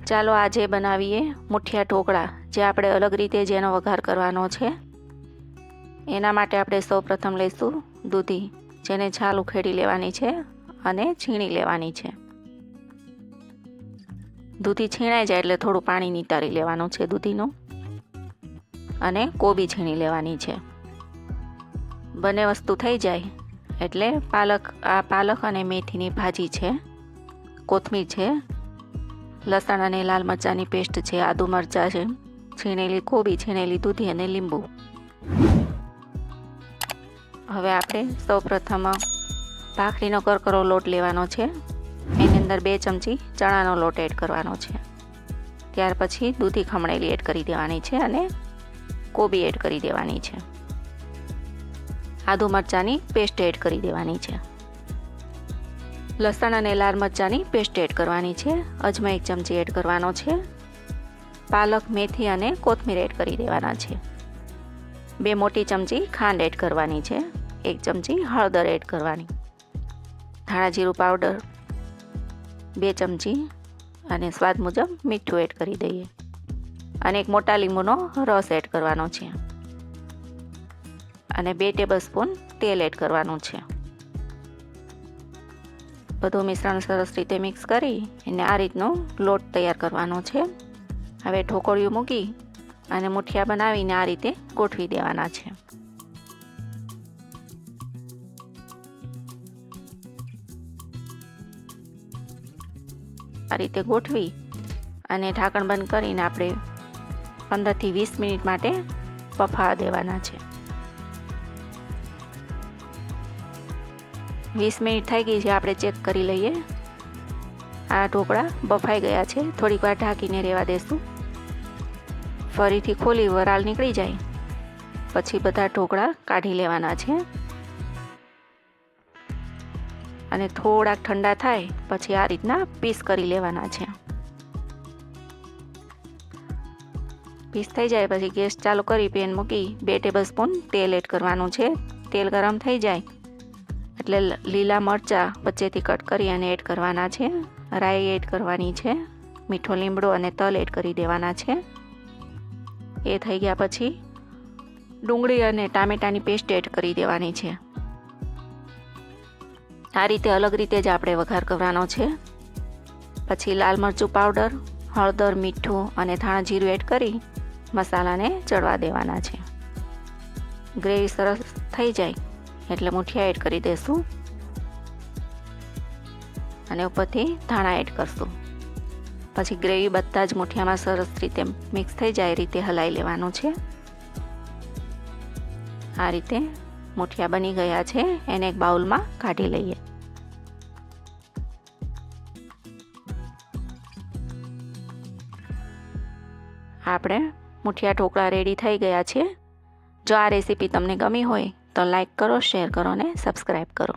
ચાલો આજે બનાવીએ મુઠિયા ઢોકળા, જે આપણે અલગ રીતે જેનો વઘાર કરવાનો છે। એના માટે આપણે સૌપ્રથમ લઈશું દૂધી, જેને છાલ ઉખેડી લેવાની છે અને છીણી લેવાની છે। દૂધી છીણાઈ જાય એટલે થોડું પાણી નિતારી લેવાનું છે દૂધીનું, અને કોબી છીણી લેવાની છે। બંને વસ્તુ થઈ જાય એટલે પાલક અને મેથીની ભાજી છે, કોથમીર છે, લસણ અને લાલ મરચાંની પેસ્ટ છે, આદુ મરચાં છે, છીણેલી કોબી, છીણેલી દૂધી અને લીંબુ। હવે આપણે સૌપ્રથમ ભાખરીનો કરકરો લોટ લેવાનો છે। એની અંદર 2 ચમચી ચણાનો લોટ એડ કરવાનો છે। ત્યાર પછી દૂધી ખમણેલી એડ કરી દેવાની છે અને કોબી એડ કરી દેવાની છે। આદુ મરચાંની પેસ્ટ એડ કરી દેવાની છે। લસણ અને લાલ મરચાંની પેસ્ટ એડ કરવાની છે। અજમા 1 ચમચી એડ કરવાનો છે। પાલક, મેથી અને કોથમીર એડ કરી દેવાના છે। 2 મોટી ચમચી ખાંડ એડ કરવાની છે। 1 ચમચી હળદર એડ કરવાની, ધાણા જીરું પાવડર 2 ચમચી અને સ્વાદ મુજબ મીઠું એડ કરી દઈએ, અને 1 મોટા લીંબુનો રસ એડ કરવાનો છે, અને 2 ટેબલસ્પૂન તેલ એડ કરવાનું છે। બધું મિશ્રણ સરસ રીતે મિક્સ કરી એને આ રીતનો લોટ તૈયાર કરવાનો છે। હવે ઢોકળિયું મૂકી અને મુઠિયા બનાવીને આ રીતે ગોઠવી દેવાના છે। આ રીતે ગોઠવી અને ઢાંકણ બંધ કરીને આપણે 15 થી 20 મિનિટ માટે બફાવા દેવાના છે। 20 મિનિટ થઈ ગઈ છે, આપણે ચેક કરી લઈએ। આ ઢોકળા બફાઈ ગયા છે, થોડીક વાર ઢાંકીને રહેવા દેશું। ફરીથી ખોલી વરાળ નીકળી જાય પછી બધા ઢોકળા કાઢી લેવાના છે, અને થોડાક ઠંડા થાય પછી આ રીતના પીસ કરી લેવાના છે। પીસ થઈ જાય પછી ગેસ ચાલુ કરી પેન મૂકી 2 ટેબલસ્પૂન તેલ એડ કરવાનું છે। તેલ ગરમ થઈ જાય એટલે લીલા મરચાં વચ્ચેથી કટ કરી અને એડ કરવાના છે। રાઈ એડ કરવાની છે, મીઠો લીમડો અને તલ એડ કરી દેવાના છે। એ થઈ ગયા પછી ડુંગળી અને ટામેટાની પેસ્ટ એડ કરી દેવાની છે। આ રીતે અલગ રીતે જ આપણે વઘાર કરવાનો છે। પછી લાલ મરચું પાવડર, હળદર, મીઠું અને ધાણા જીરું એડ કરી મસાલાને ચડવા દેવાના છે। ગ્રેવી સરસ થઈ જાય એટલે મુઠિયા એડ કરી દેશું, અને ઉપરથી ધાણા એડ કરશું। પછી ગ્રેવી બધા જ મુઠિયામાં સરસ રીતે મિક્સ થઈ જાય એ રીતે હલાવી લેવાનું છે। આ રીતે મુઠિયા બની ગયા છે, એને એક બાઉલમાં કાઢી લઈએ। આપણે મુઠિયા ઢોકળા રેડી થઈ ગયા છે। જો આ રેસીપી તમને ગમી હોય તો લાઈક કરો, શેર કરો અને સબસ્ક્રાઈબ કરો।